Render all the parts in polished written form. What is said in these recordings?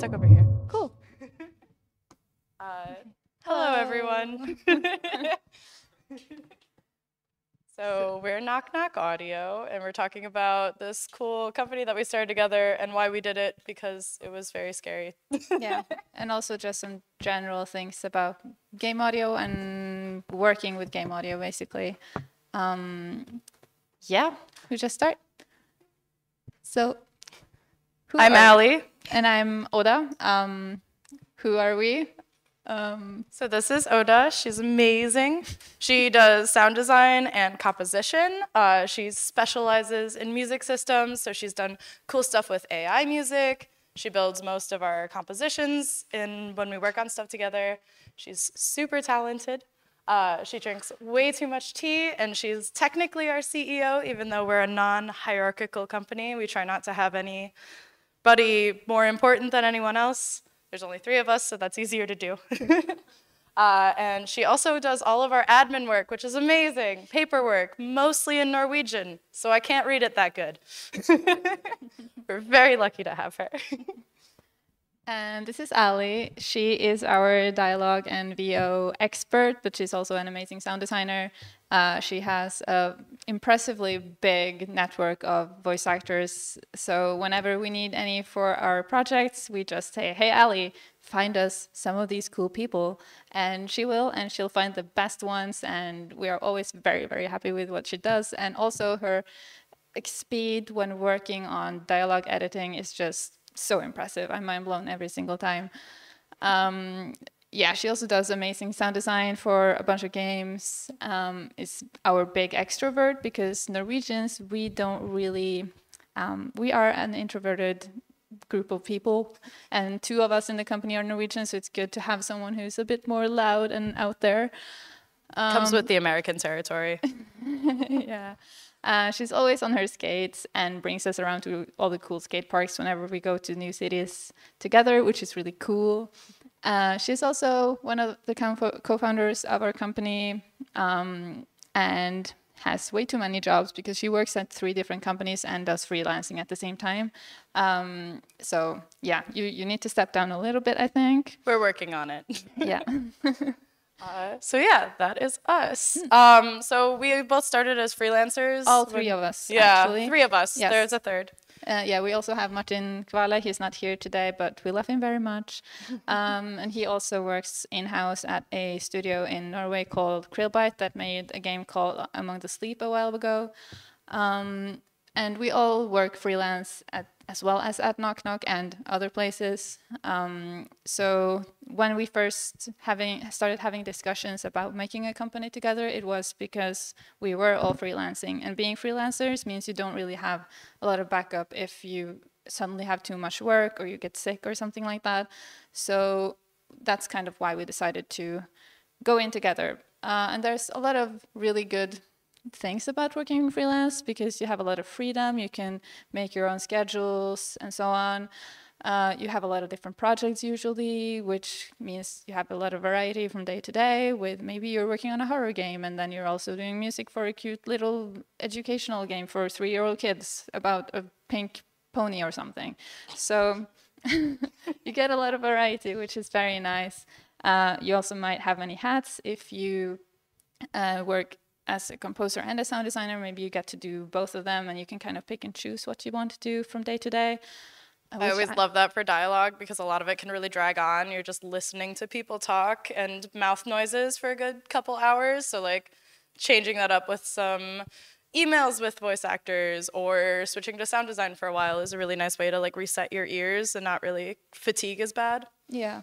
tuck over here. Cool. Hello, everyone. So we're NokNokAudio, and we're talking about this cool company that we started together and why we did it, because it was very scary. Yeah, and also just some general things about game audio and working with game audio, basically. Yeah, we just start. So, I'm Ali. And I'm Oda. Who are we? So this is Oda. She's amazing. She does sound design and composition. She specializes in music systems, so she's done cool stuff with AI music. She builds most of our compositions when we work on stuff together. She's super talented. She drinks way too much tea, and she's technically our CEO, even though we're a non-hierarchical company. We try not to have anybody more important than anyone else. There's only 3 of us, so that's easier to do. And she also does all of our admin work, which is amazing. Paperwork, mostly in Norwegian, so I can't read it that good. We're very lucky to have her. And this is Ali. She is our dialogue and VO expert, but she's also an amazing sound designer. She has an impressively big network of voice actors. So whenever we need any for our projects, we just say, hey, Ali, find us some of these cool people. And she will, and she'll find the best ones. And we are always very, very happy with what she does. And also her speed when working on dialogue editing is just so impressive. I'm mind blown every single time. Yeah, she also does amazing sound design for a bunch of games. Is our big extrovert, because Norwegians, we don't really, we are an introverted group of people, and 2 of us in the company are Norwegian, so it's good to have someone who's a bit more loud and out there. Comes with the American territory. Yeah. She's always on her skates and brings us around to all the cool skate parks whenever we go to new cities together, which is really cool. She's also one of the co-founders of our company, and has way too many jobs because she works at 3 different companies and does freelancing at the same time. So yeah, you need to step down a little bit, I think. We're working on it. Yeah. So yeah, that is us. So we both started as freelancers. All 3 of us, yeah, actually. 3 of us. Yes. There's a 3rd. Yeah, we also have Martin Kvale. He's not here today, but we love him very much. And he also works in-house at a studio in Norway called Krillbite that made a game called Among the Sleep a while ago. And we all work freelance as well as at NokNok and other places. So when we first started having discussions about making a company together, it was because we were all freelancing. And being freelancers means you don't really have a lot of backup if you suddenly have too much work or you get sick or something like that. So that's kind of why we decided to go in together. And there's a lot of really good things about working freelance, because you have a lot of freedom, you can make your own schedules and so on. You have a lot of different projects usually, which means you have a lot of variety from day to day. With maybe you're working on a horror game and then you're also doing music for a cute little educational game for 3-year-old kids about a pink pony or something. So you get a lot of variety, which is very nice. You also might have many hats if you work as a composer and a sound designer. Maybe you get to do both of them, and you can kind of pick and choose what you want to do from day to day. I always love that for dialogue, because a lot of it can really drag on. You're just listening to people talk and mouth noises for a good couple hours. So like changing that up with some emails with voice actors or switching to sound design for a while is a really nice way to like reset your ears and not really fatigue as bad. Yeah.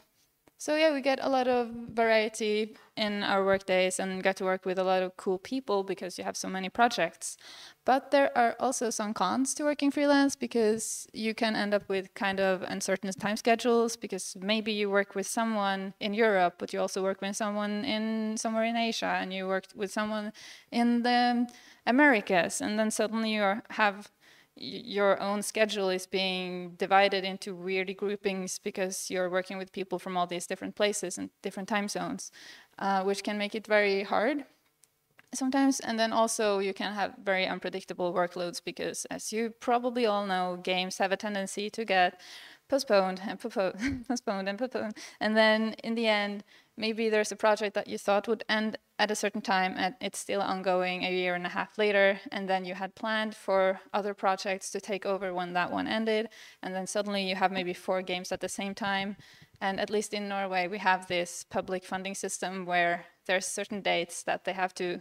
So yeah, we get a lot of variety in our work days and get to work with a lot of cool people because you have so many projects. But there are also some cons to working freelance, because you can end up with kind of uncertain time schedules, because maybe you work with someone in Europe, but you also work with someone somewhere in Asia, and you work with someone in the Americas, and then suddenly you have your own schedule is being divided into weird groupings because you're working with people from all these different places and different time zones, which can make it very hard sometimes. And then also you can have very unpredictable workloads because, as you probably all know, games have a tendency to get postponed and postponed, postponed and postponed. And then in the end, maybe there's a project that you thought would end at a certain time and it's still ongoing a year and a half later. And then you had planned for other projects to take over when that one ended. And then suddenly you have maybe 4 games at the same time. And at least in Norway, we have this public funding system where there's certain dates that they have to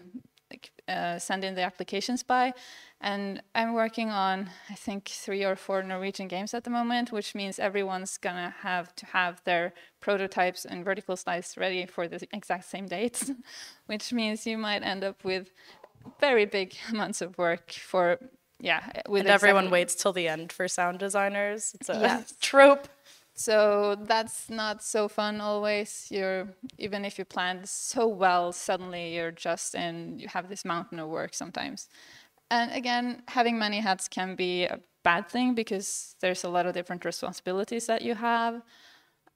send in the applications by. And I'm working on, I think, 3 or 4 Norwegian games at the moment, which means everyone's gonna have to have their prototypes and vertical slides ready for the exact same dates, which means you might end up with very big amounts of work for, with and everyone waits till the end for sound designers. It's a trope. So that's not so fun always. Even if you planned so well, suddenly you have this mountain of work sometimes. And again, having many hats can be a bad thing because there's a lot of different responsibilities that you have.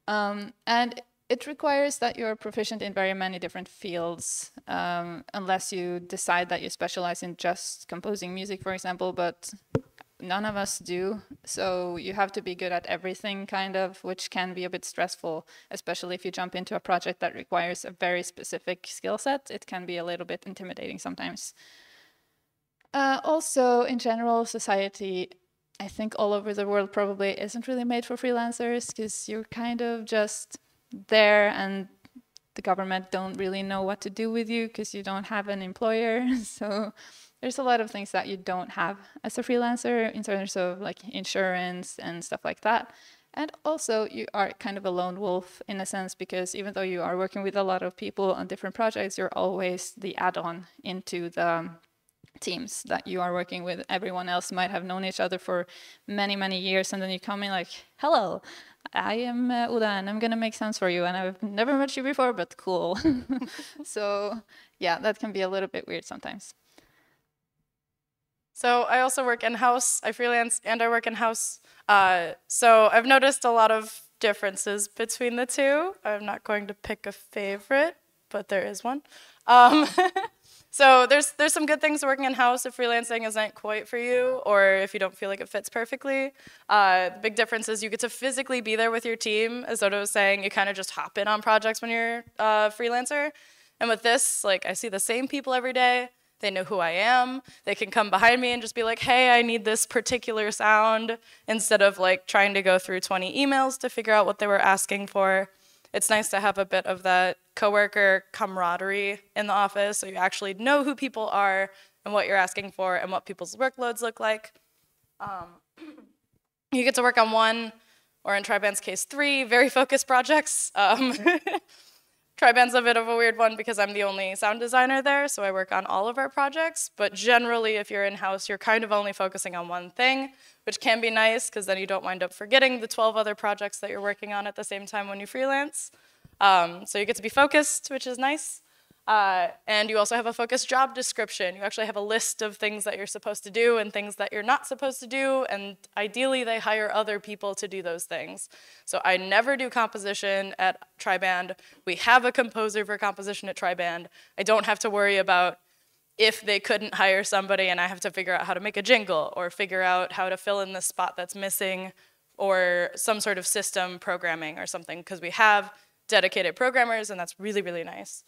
And it requires that you're proficient in very many different fields, unless you decide that you specialize in just composing music, for example, but none of us do. So you have to be good at everything, kind of, which can be a bit stressful, especially if you jump into a project that requires a very specific skill set. It can be a little bit intimidating sometimes. Also, in general, society, I think all over the world probably isn't really made for freelancers because you're kind of just there and the government don't really know what to do with you because you don't have an employer. So there's a lot of things that you don't have as a freelancer in terms of like insurance and stuff like that. And also you are kind of a lone wolf in a sense because even though you are working with a lot of people on different projects, you're always the add-on into the teams that you are working with. Everyone else might have known each other for many, many years, and then you come in like, hello, I am Oda, and I'm going to make sounds for you, and I've never met you before, but cool. So yeah, that can be a little bit weird sometimes. So I also work in-house, I freelance, and I work in-house. So I've noticed a lot of differences between the two. I'm not going to pick a favorite, but there is one. So there's some good things working in-house if freelancing isn't quite for you, or if you don't feel like it fits perfectly. The big difference is you get to physically be there with your team. As Oda was saying, you kind of just hop in on projects when you're a freelancer. And with this, like, I see the same people every day. They know who I am. They can come behind me and just be like, hey, I need this particular sound, instead of like trying to go through 20 emails to figure out what they were asking for. It's nice to have a bit of that coworker camaraderie in the office, so you actually know who people are and what you're asking for and what people's workloads look like. You get to work on 1, or in Triband's case, 3 very focused projects. Triband's a bit of a weird one because I'm the only sound designer there, so I work on all of our projects. But generally, if you're in-house, you're kind of only focusing on one thing, which can be nice because then you don't wind up forgetting the 12 other projects that you're working on at the same time when you freelance. So you get to be focused, which is nice. And you also have a focused job description. You actually have a list of things that you're supposed to do and things that you're not supposed to do, and ideally they hire other people to do those things. So I never do composition at Triband. We have a composer for composition at Triband. I don't have to worry about if they couldn't hire somebody and I have to figure out how to make a jingle or figure out how to fill in the spot that's missing or some sort of system programming or something, because we have dedicated programmers, and that's really, really nice.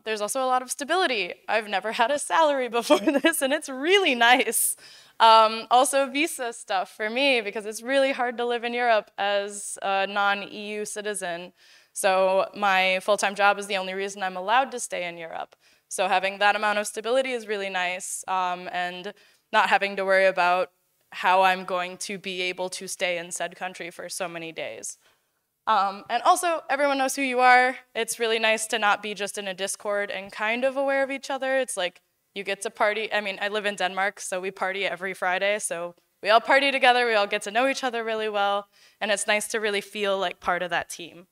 There's also a lot of stability. I've never had a salary before this, and it's really nice. Also visa stuff for me, because it's really hard to live in Europe as a non-EU citizen. So my full-time job is the only reason I'm allowed to stay in Europe. So having that amount of stability is really nice, and not having to worry about how I'm going to be able to stay in said country for so many days. And also, everyone knows who you are. It's really nice to not be just in a Discord and kind of aware of each other. It's like you get to party. I mean, I live in Denmark, so we party every Friday. So we all party together. We all get to know each other really well. And it's nice to really feel like part of that team.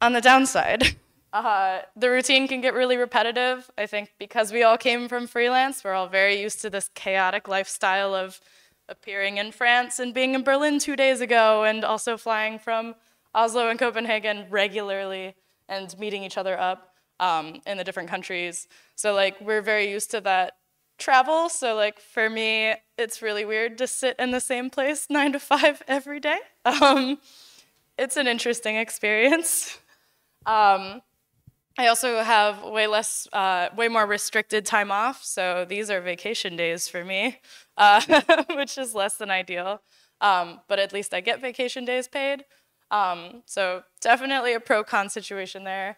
On the downside, the routine can get really repetitive. I think because we all came from freelance, we're all very used to this chaotic lifestyle of appearing in France and being in Berlin 2 days ago, and also flying from Oslo and Copenhagen regularly and meeting each other up in the different countries. So like we're very used to that travel, so like for me, it's really weird to sit in the same place 9 to 5 every day. It's an interesting experience. I also have way more restricted time off, so these are vacation days for me, which is less than ideal. But at least I get vacation days paid. So definitely a pro-con situation there.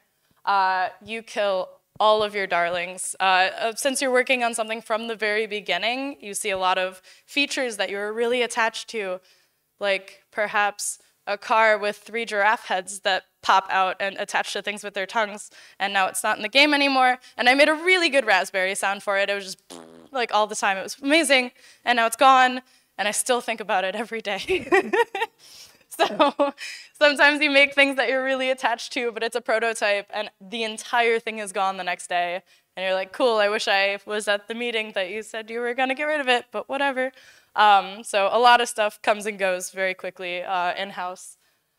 You kill all of your darlings. Since you're working on something from the very beginning, you see a lot of features that you're really attached to, like perhaps a car with 3 giraffe heads that pop out and attach to things with their tongues, and now it's not in the game anymore. And I made a really good raspberry sound for it. It was just like all the time. It was amazing, and now it's gone, and I still think about it every day. So sometimes you make things that you're really attached to, but it's a prototype, and the entire thing is gone the next day. And you're like, cool, I wish I was at the meeting that you said you were going to get rid of it, but whatever. So a lot of stuff comes and goes very quickly in-house.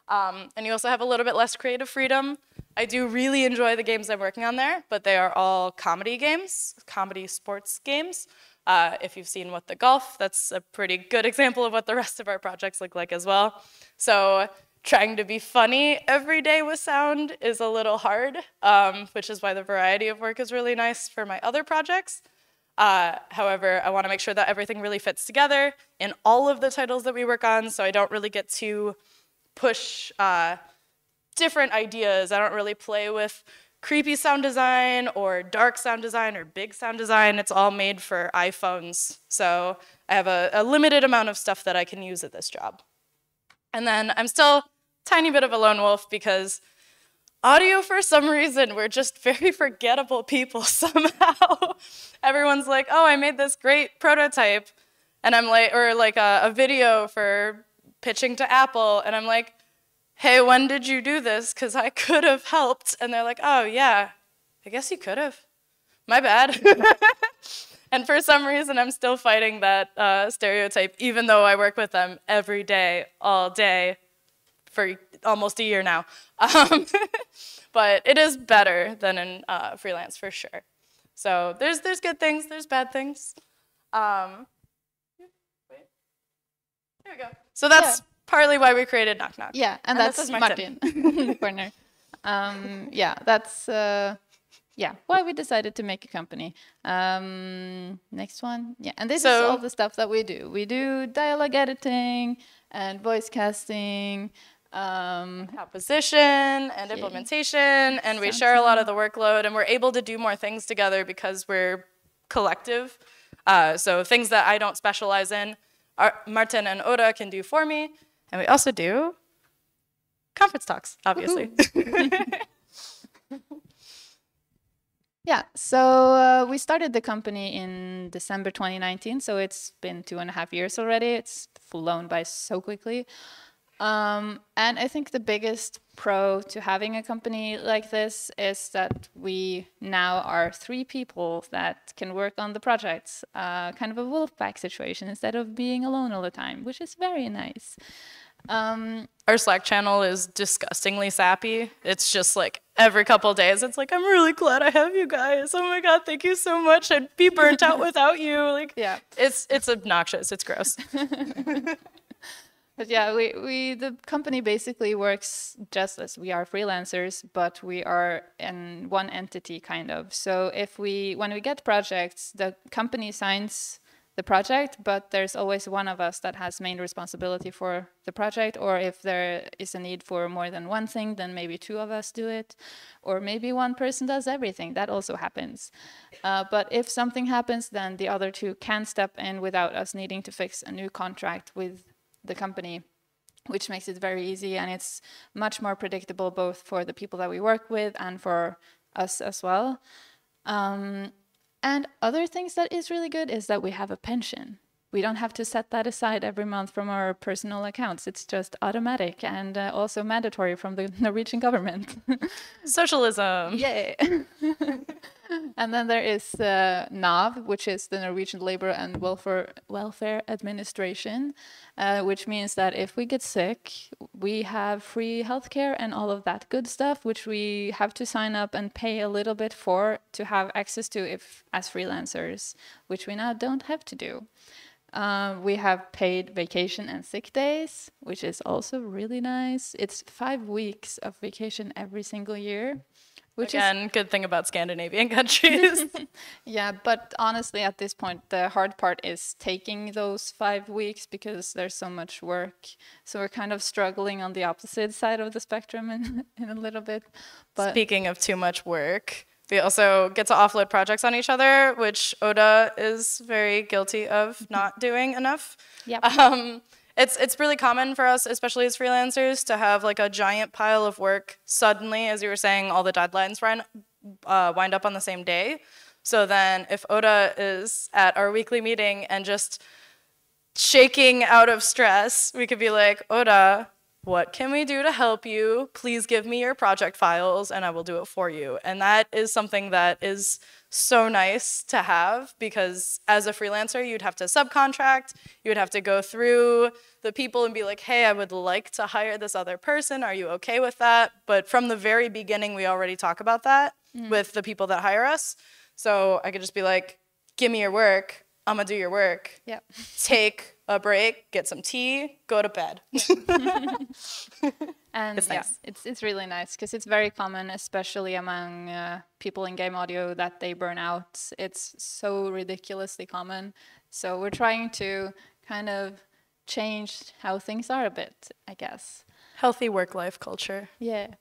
And you also have a little bit less creative freedom. I do really enjoy the games I'm working on there, but they are all comedy games, comedy sports games. If you've seen What the Golf, that's a pretty good example of what the rest of our projects look like as well. So trying to be funny every day with sound is a little hard, which is why the variety of work is really nice for my other projects. However, I want to make sure that everything really fits together in all of the titles that we work on, so I don't really get to push different ideas. I don't really play with creepy sound design or dark sound design or big sound design. It's all made for iPhones, so I have a limited amount of stuff that I can use at this job. And then I'm still a tiny bit of a lone wolf because audio, for some reason, we're just very forgettable people somehow. Everyone's like, oh, I made this great prototype, and I'm like, or like a video for pitching to Apple, and I'm like, hey, when did you do this? Because I could have helped. And they're like, oh, yeah, I guess you could have. My bad. And for some reason, I'm still fighting that stereotype, even though I work with them every day, all day, for almost a year now. But it is better than in freelance, for sure. So there's good things, there's bad things. Wait. There we go. So that's partly why we created NokNok. Yeah, and that's Martin in the corner. Yeah, that's why we decided to make a company. Next one. Yeah, and this is all the stuff that we do. We do dialogue editing and voice casting, composition and implementation, and we share a lot of the workload, and we're able to do more things together because we're collective. So things that I don't specialize in, Martin and Oda can do for me, and we also do conference talks, obviously. Yeah, so we started the company in December 2019, so it's been 2.5 years already. It's flown by so quickly. And I think the biggest pro to having a company like this is that we now are 3 people that can work on the projects, kind of a wolf pack situation instead of being alone all the time, which is very nice. Our Slack channel is disgustingly sappy. It's just like every couple of days, it's like, I'm really glad I have you guys. Oh my God, thank you so much. I'd be burnt out without you. Like, yeah, it's obnoxious. It's gross. But yeah, the company basically works just as we are freelancers, but we are in one entity kind of. So when we get projects, the company signs the project, but there's always one of us that has main responsibility for the project, or if there is a need for more than one thing, then maybe 2 of us do it, or maybe one person does everything. That also happens. But if something happens, then the other 2 can step in without us needing to fix a new contract with the company, which makes it very easy, and it's much more predictable both for the people that we work with and for us as well. And other things that is really good is that we have a pension. We don't have to set that aside every month from our personal accounts. It's just automatic and also mandatory from the Norwegian government. Socialism. Yay. And then there is NAV, which is the Norwegian Labor and Welfare Administration, which means that if we get sick, we have free healthcare and all of that good stuff, which we have to sign up and pay a little bit for to have access to if as freelancers, which we now don't have to do. We have paid vacation and sick days, which is also really nice. It's 5 weeks of vacation every single year. Which Again, good thing about Scandinavian countries. Yeah, but honestly, at this point, the hard part is taking those 5 weeks because there's so much work. So we're kind of struggling on the opposite side of the spectrum in a little bit. But Speaking of too much work, we also get to offload projects on each other, which Oda is very guilty of not doing enough. Yep. It's really common for us, especially as freelancers, to have like a giant pile of work suddenly, as you were saying, all the deadlines wind up on the same day. So then if Oda is at our weekly meeting and just shaking out of stress, we could be like, Oda, what can we do to help you? Please give me your project files and I will do it for you. And that is something that is so nice to have, because as a freelancer, you'd have to subcontract, you would have to go through the people and be like, hey, I would like to hire this other person. Are you okay with that? But from the very beginning, we already talk about that with the people that hire us. So I could just be like, give me your work. I'm gonna do your work. Yep. Take a break, get some tea, go to bed. And It's nice. it's really nice because it's very common, especially among people in game audio, that they burn out. It's so ridiculously common. So we're trying to kind of change how things are a bit, I guess. Healthy work-life culture. Yeah.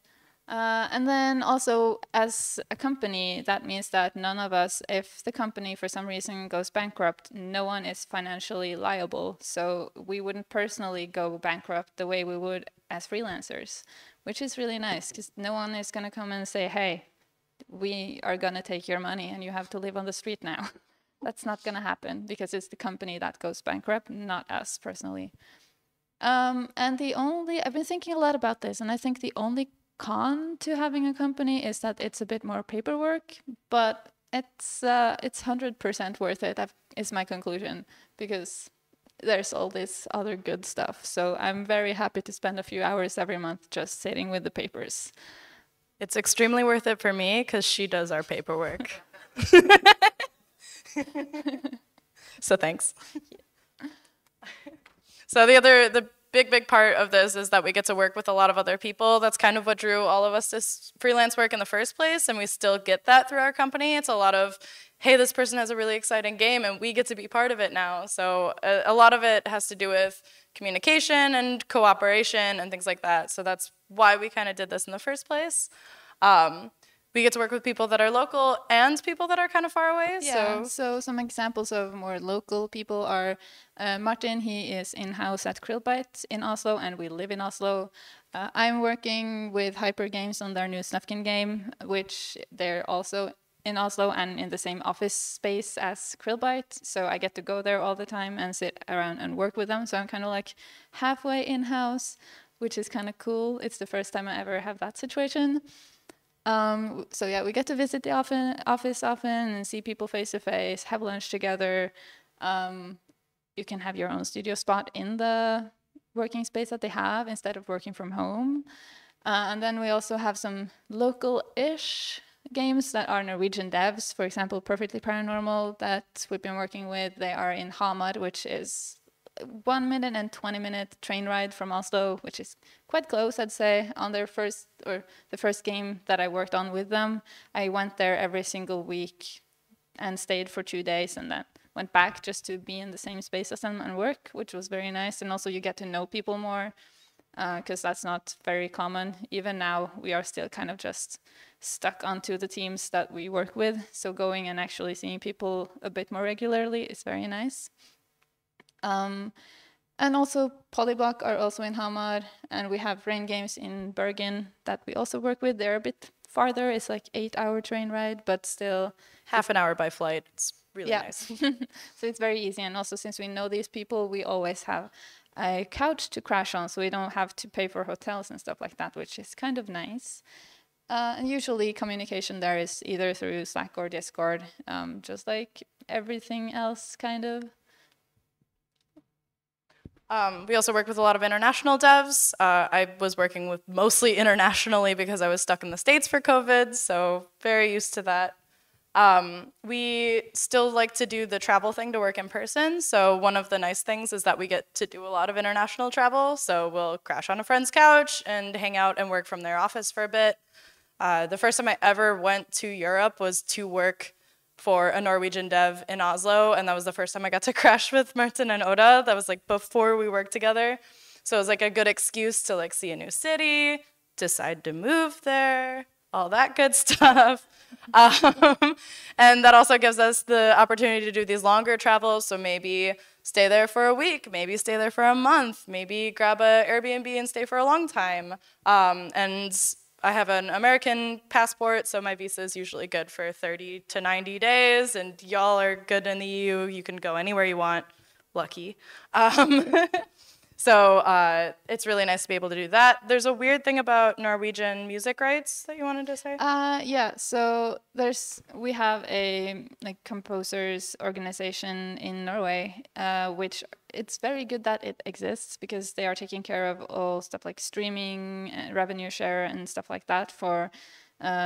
And then also, as a company, that means that none of us, if the company for some reason goes bankrupt, no one is financially liable. So we wouldn't personally go bankrupt the way we would as freelancers, which is really nice because no one is going to come and say, hey, we are going to take your money and you have to live on the street now. That's not going to happen because it's the company that goes bankrupt, not us personally. And I've been thinking a lot about this, and I think the only con to having a company is that it's a bit more paperwork, but it's 100% worth it, is my conclusion, because there's all this other good stuff. So I'm very happy to spend a few hours every month just sitting with the papers. It's extremely worth it for me because she does our paperwork. So thanks. So the big part of this is that we get to work with a lot of other people. That's kind of what drew all of us to freelance work in the first place, and we still get that through our company. It's a lot of, hey, this person has a really exciting game, and we get to be part of it now. So a lot of it has to do with communication and cooperation and things like that. So that's why we kind of did this in the first place. We get to work with people that are local and people that are kind of far away. Yeah, so some examples of more local people are Martin, he is in-house at Krillbite in Oslo, and we live in Oslo. I'm working with Hyper Games on their new Snufkin game, which they're also in Oslo and in the same office space as Krillbite. So I get to go there all the time and sit around and work with them. So I'm kind of like halfway in-house, which is kind of cool. It's the first time I ever have that situation. So yeah, we get to visit the office often and see people face to face, have lunch together. You can have your own studio spot in the working space that they have instead of working from home. And then we also have some local-ish games that are Norwegian devs. For example, Perfectly Paranormal that we've been working with. They are in Hamar, which is 1 minute and 20-minute train ride from Oslo, which is quite close, I'd say. On their the first game that I worked on with them, I went there every single week and stayed for 2 days and then went back just to be in the same space as them and work, which was very nice. And also you get to know people more because that's not very common. Even now, we are still kind of just stuck onto the teams that we work with. So going and actually seeing people a bit more regularly is very nice. And also Polyblock are also in Hamar, and we have Rain Games in Bergen that we also work with. They're a bit farther. It's like 8-hour train ride, but still half an hour by flight. It's really nice. So it's very easy. And also since we know these people, we always have a couch to crash on, so we don't have to pay for hotels and stuff like that, which is kind of nice. And usually communication there is either through Slack or Discord, just like everything else, kind of. We also work with a lot of international devs. I was working with mostly internationally because I was stuck in the States for COVID, so very used to that. We still like to do the travel thing to work in person. So one of the nice things is that we get to do a lot of international travel. So we'll crash on a friend's couch and hang out and work from their office for a bit. The first time I ever went to Europe was to work for a Norwegian dev in Oslo, and that was the first time I got to crash with Martin and Oda. That was like before we worked together. So it was like a good excuse to like see a new city, decide to move there, all that good stuff. And that also gives us the opportunity to do these longer travels. So maybe stay there for a week, maybe stay there for a month, maybe grab a Airbnb and stay for a long time. And I have an American passport, so my visa is usually good for 30 to 90 days, and y'all are good in the EU. You can go anywhere you want. Lucky. So it's really nice to be able to do that. There's a weird thing about Norwegian music rights that you wanted to say? Yeah, so we have a composers organization in Norway, which it's very good that it exists because they are taking care of all stuff like streaming, revenue share, and stuff like that for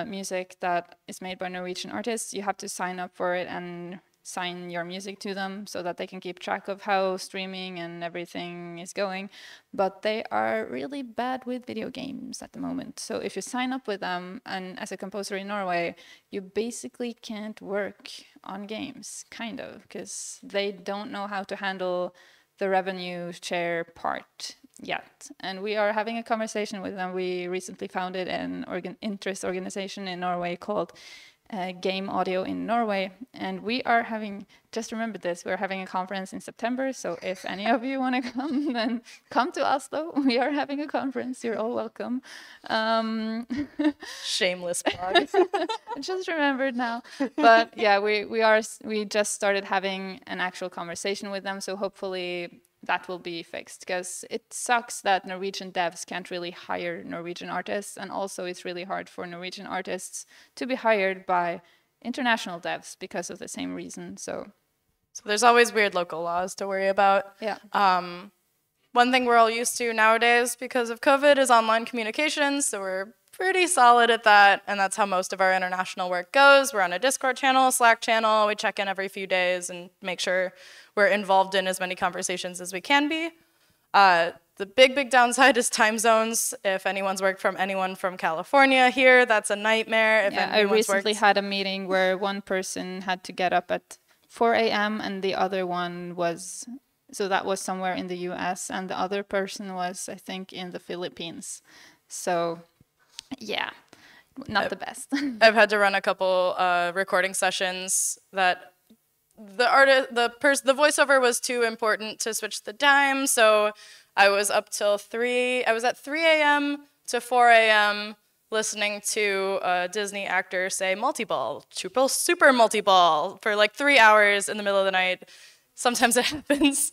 music that is made by Norwegian artists. You have to sign up for it and sign your music to them so that they can keep track of how streaming and everything is going. But they are really bad with video games at the moment. So if you sign up with them, and as a composer in Norway, you basically can't work on games, kind of, because they don't know how to handle the revenue share part yet. And we are having a conversation with them. We recently founded an interest organization in Norway called Game Audio in Norway, and we are having, just remember this, we're having a conference in September, so if any of you want to come, then come to Oslo. We are having a conference, you're all welcome. Shameless plug. I just remembered now. But yeah, we just started having an actual conversation with them, so hopefully that will be fixed, because it sucks that Norwegian devs can't really hire Norwegian artists, and also it's really hard for Norwegian artists to be hired by international devs because of the same reason. So there's always weird local laws to worry about. Yeah. One thing we're all used to nowadays because of COVID is online communications, so we're pretty solid at that, and that's how most of our international work goes. We're on a Discord channel, Slack channel, we check in every few days and make sure we're involved in as many conversations as we can be. The big downside is time zones. If anyone's worked from anyone from California here, that's a nightmare. Yeah, I recently had a meeting where one person had to get up at 4 a.m. and the other one was, so that was somewhere in the US, and the other person was, I think, in the Philippines. So yeah, not the best. I've had to run a couple recording sessions that the voiceover was too important to switch the time, so I was up till 3. I was at 3 a.m. to 4 a.m. listening to a Disney actor say multi-ball, super multi-ball for like 3 hours in the middle of the night. Sometimes it happens.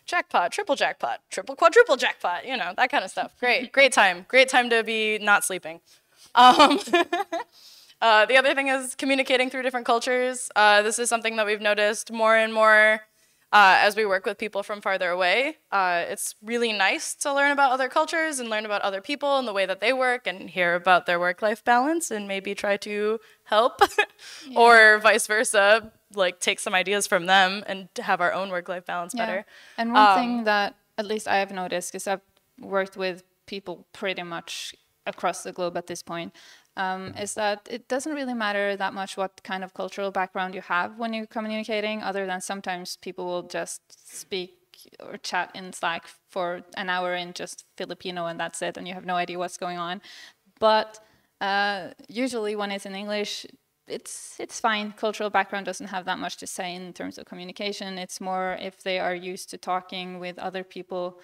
Jackpot, triple quadruple jackpot, you know, that kind of stuff. Great time to be not sleeping. The other thing is communicating through different cultures. This is something that we've noticed more and more as we work with people from farther away. It's really nice to learn about other cultures and learn about other people and the way that they work and hear about their work-life balance and maybe try to help or vice versa, like take some ideas from them and have our own work-life balance better. And one thing that at least I have noticed, because I've worked with people pretty much across the globe at this point, is that it doesn't really matter that much what kind of cultural background you have when you're communicating, other than sometimes people will just speak or chat in Slack for an hour in just Filipino and that's it, and you have no idea what's going on. But usually when it's in English, it's fine. Cultural background doesn't have that much to say in terms of communication. It's more if they are used to talking with other people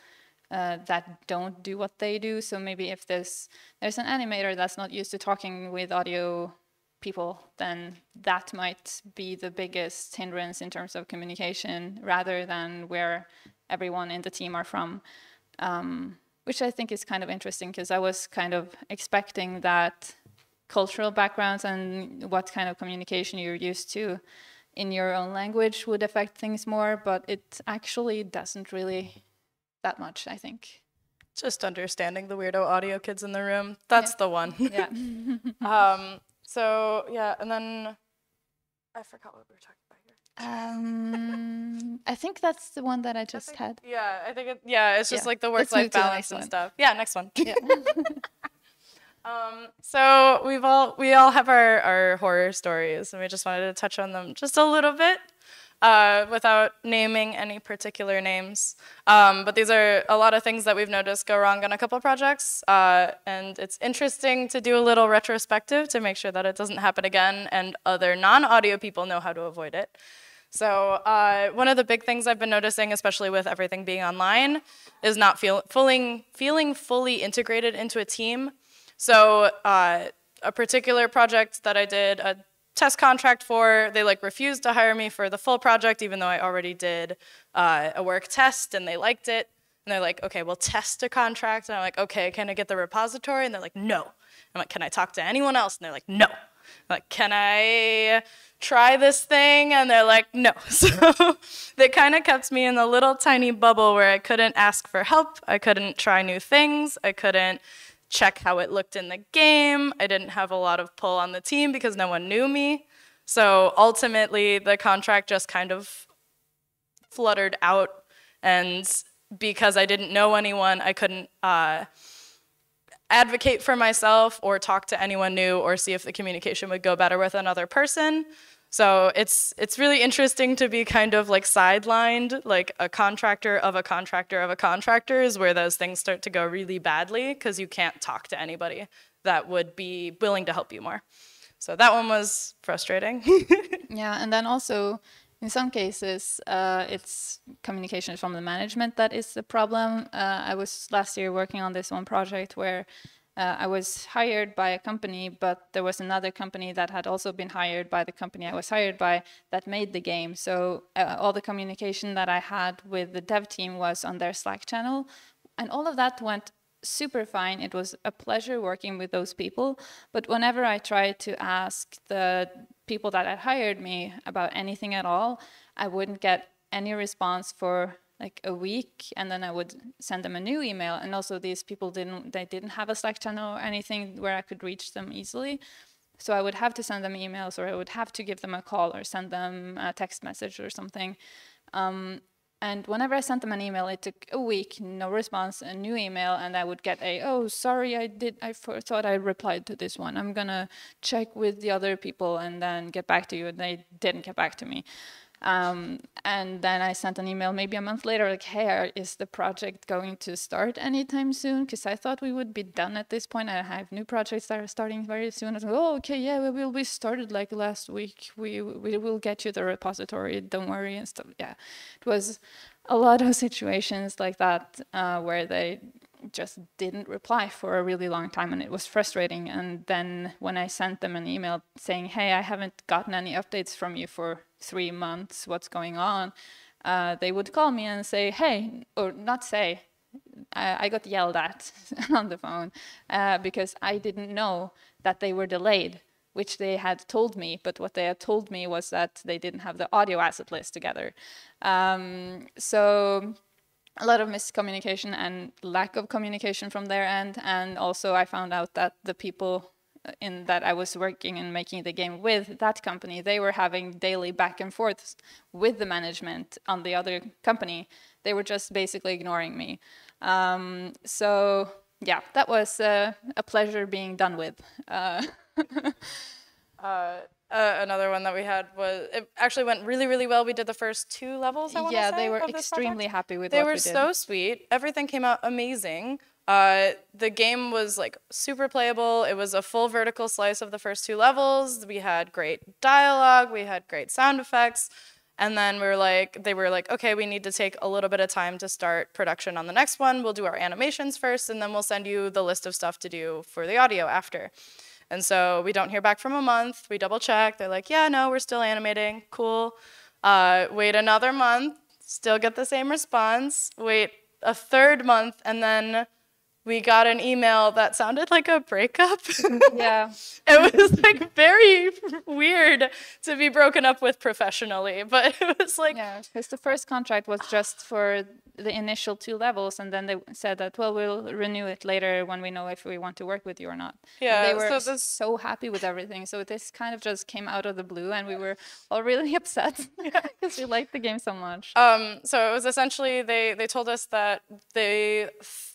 that don't do what they do. So maybe if there's an animator that's not used to talking with audio people, then that might be the biggest hindrance in terms of communication, rather than where everyone in the team are from. which I think is kind of interesting because I was kind of expecting that cultural backgrounds and what kind of communication you're used to in your own language would affect things more, but it actually doesn't really that much, I think. Just understanding the weirdo audio kids in the room. That's the one. Yeah. So, yeah, and then I forgot what we were talking about here. I think that's the one that I just had. Yeah, I think it's just like the Let's move work-life to the balance next and one. stuff. Yeah, next one. Yeah. So we all have our horror stories, and we just wanted to touch on them just a little bit, without naming any particular names. But these are a lot of things that we've noticed go wrong on a couple projects, and it's interesting to do a little retrospective to make sure that it doesn't happen again, and other non-audio people know how to avoid it. So one of the big things I've been noticing, especially with everything being online, is not feeling fully integrated into a team. So a particular project that I did a test contract for, they like refused to hire me for the full project, even though I already did a work test and they liked it. And they're like, okay, we'll test a contract. And I'm like, okay, can I get the repository? And they're like, no. I'm like, can I talk to anyone else? And they're like, no. I'm like, can I try this thing? And they're like, no. So they kind of kept me in a little tiny bubble where I couldn't ask for help. I couldn't try new things. I couldn't check how it looked in the game. I didn't have a lot of pull on the team because no one knew me. So ultimately, the contract just kind of fluttered out. And because I didn't know anyone, I couldn't advocate for myself or talk to anyone new or see if the communication would go better with another person. So it's really interesting to be kind of like sidelined, like a contractor of a contractor of a contractor is where those things start to go really badly because you can't talk to anybody that would be willing to help you more. So that one was frustrating. Yeah, and then also in some cases, it's communication from the management that is the problem. I was last year working on this one project where I was hired by a company, but there was another company that had also been hired by the company I was hired by that made the game. So all the communication that I had with the dev team was on their Slack channel, and all of that went super fine. It was a pleasure working with those people. But whenever I tried to ask the people that had hired me about anything at all, I wouldn't get any response for like a week, and then I would send them a new email. And also these people didn't have a Slack channel or anything where I could reach them easily. So I would have to send them emails, or I would have to give them a call or send them a text message or something. And whenever I sent them an email, it took a week, no response, a new email, and I would get oh, sorry, I thought I replied to this one. I'm gonna check with the other people and then get back to you. And they didn't get back to me. And then I sent an email maybe a month later, like, hey, is the project going to start anytime soon? Because I thought we would be done at this point. I have new projects that are starting very soon. I was like, oh, okay, yeah, we started like last week. We will get you the repository, don't worry, and stuff. Yeah, it was a lot of situations like that where they just didn't reply for a really long time, and it was frustrating. And then when I sent them an email saying, hey, I haven't gotten any updates from you for 3 months, what's going on? They would call me and say, hey, or not say, I got yelled at on the phone because I didn't know that they were delayed, which they had told me, but what they had told me was that they didn't have the audio asset list together. So a lot of miscommunication and lack of communication from their end. And also I found out that the people that I was working and making the game with, that company, they were having daily back and forth with the management on the other company. They were just basically ignoring me. So yeah, that was a pleasure being done with. Another one that we had was, it actually went really, really well. We did the first 2 levels, I want to say, they were of this extremely project. happy with what we did. They were so sweet. Everything came out amazing. The game was like super playable. It was a full vertical slice of the first 2 levels. We had great dialogue. We had great sound effects. And then they were like, okay, we need to take a little bit of time to start production on the next one. We'll do our animations first, and then we'll send you the list of stuff to do for the audio after. And so we don't hear back from a month. We double check. They're like, yeah, no, we're still animating. Cool. Wait another month. Still get the same response. Wait a 3rd month. And then we got an email that sounded like a breakup. Yeah. It was like very weird to be broken up with professionally, but it was like... Yeah, because the first contract was just for the initial 2 levels, and then they said that, well, we'll renew it later when we know if we want to work with you or not. Yeah, and they were so happy with everything. So this kind of just came out of the blue, and we were all really upset because we liked the game so much. So it was essentially, they told us that they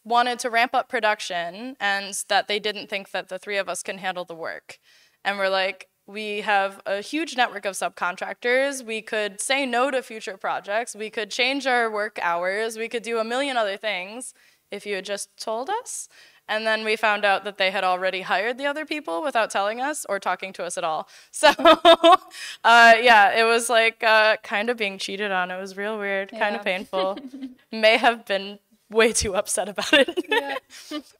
wanted to ramp up production and that they didn't think that the 3 of us can handle the work. And we're like, we have a huge network of subcontractors. We could say no to future projects. We could change our work hours. We could do a million other things if you had just told us. And then we found out that they had already hired the other people without telling us or talking to us at all. So yeah, it was like kind of being cheated on. It was real weird, kind of painful. May have been way too upset about it. Yeah.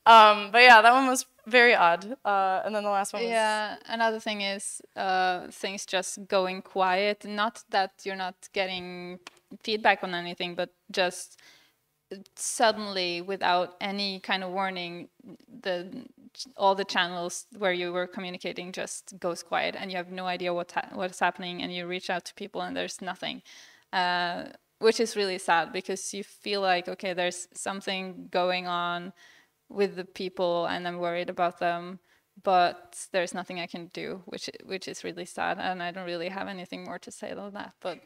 But yeah, that one was very odd. And then the last one was... Yeah, another thing is things just going quiet. Not that you're not getting feedback on anything, but just suddenly, without any kind of warning, all the channels where you were communicating just goes quiet, and you have no idea what's happening, and you reach out to people and there's nothing. Which is really sad, because you feel like, okay, there's something going on with the people and I'm worried about them, but there's nothing I can do, which is really sad, and I don't really have anything more to say than that, but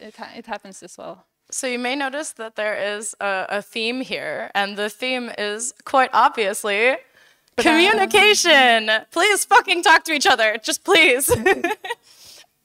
it happens as well. So you may notice that there is a theme here, and the theme is quite obviously communication. Please fucking talk to each other, just please.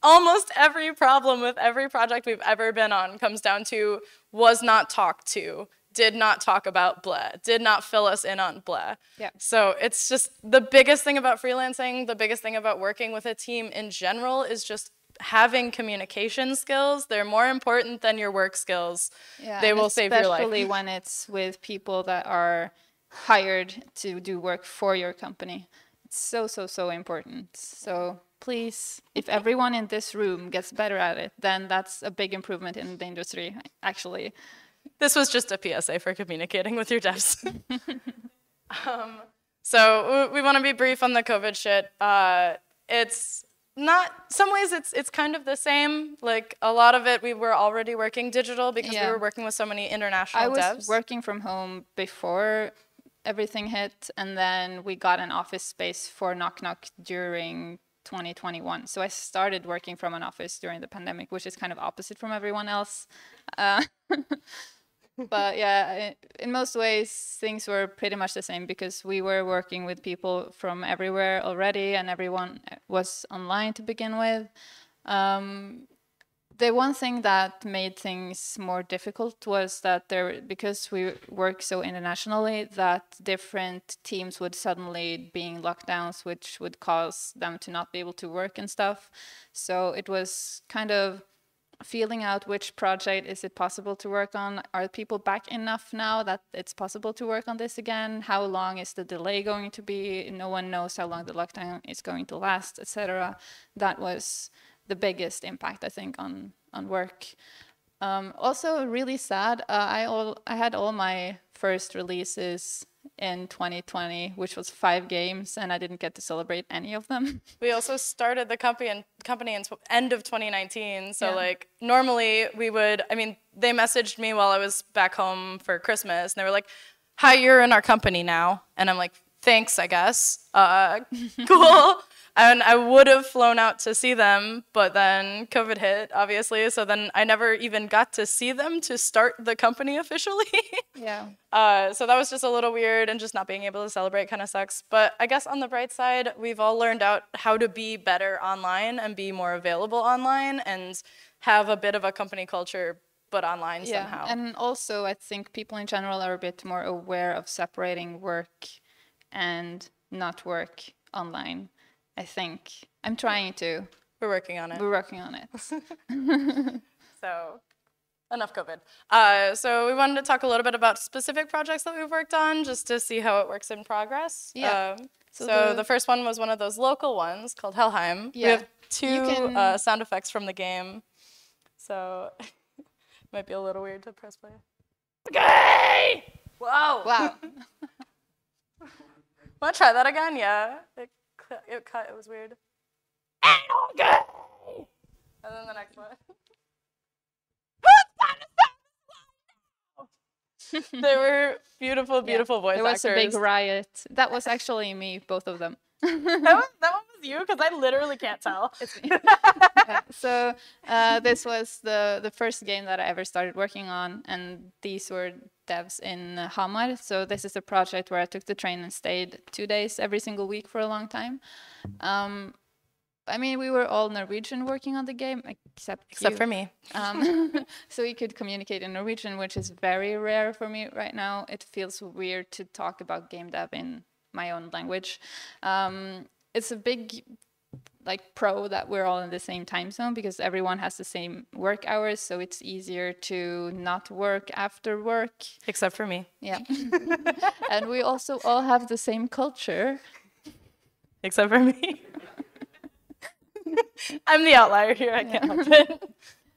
Almost every problem with every project we've ever been on comes down to was not talked to, did not talk about blah, did not fill us in on blah. Yeah. So it's just the biggest thing about freelancing, the biggest thing about working with a team in general is just having communication skills. They're more important than your work skills. Yeah, they will save your life. Especially when it's with people that are hired to do work for your company. It's so important. So please, if everyone in this room gets better at it, then that's a big improvement in the industry, actually. This was just a PSA for communicating with your devs. So we want to be brief on the COVID shit. It's not, some ways it's kind of the same. Like a lot of it, we were already working digital because we were working with so many international devs. I was working from home before everything hit, and then we got an office space for NokNok during 2021. So I started working from an office during the pandemic, which is kind of opposite from everyone else. But yeah, in most ways, things were pretty much the same because we were working with people from everywhere already, and everyone was online to begin with. The one thing that made things more difficult was that because we work so internationally, that different teams would suddenly be in lockdowns, which would cause them to not be able to work and stuff. So it was kind of feeling out which project is it possible to work on. Are people back enough now that it's possible to work on this again? How long is the delay going to be? No one knows how long the lockdown is going to last, etc. That was the biggest impact, I think, on work. Also really sad, I had all my first releases in 2020, which was 5 games, and I didn't get to celebrate any of them. We also started the company in end of 2019, so like normally we would, I mean, they messaged me while I was back home for Christmas, and they were like, hi, you're in our company now. And I'm like, thanks, I guess. Cool. And I would have flown out to see them, but then COVID hit, obviously. So then I never even got to see them to start the company officially. Yeah. So that was just a little weird, and just not being able to celebrate kind of sucks. But I guess on the bright side, we've all learned out how to be better online and be more available online and have a bit of a company culture, but online somehow. And also I think people in general are a bit more aware of separating work and not work online. I think. I'm trying to. We're working on it. We're working on it. So, enough COVID. So we wanted to talk a little bit about specific projects that we've worked on, just to see how it works in progress. Yeah. So the first one was one of those local ones called Helheim. Yeah. We have 2 sound effects from the game. So, it might be a little weird to press play. Okay! Whoa! Wow. Want to try that again? Yeah. It cut. It was weird. Okay. And then the next one. They were beautiful, beautiful voice actors. There was a big riot. That was actually me, both of them. that one was you, because I literally can't tell. It's me. So this was the first game that I ever started working on, and these were devs in Hamar. So this is a project where I took the train and stayed 2 days every single week for a long time. I mean, we were all Norwegian working on the game, except for me. So we could communicate in Norwegian, which is very rare for me right now. It feels weird to talk about game dev in my own language. It's a big pro that we're all in the same time zone, because everyone has the same work hours, so it's easier to not work after work. Except for me. Yeah. And we also all have the same culture. Except for me. I'm the outlier here, I can't help it.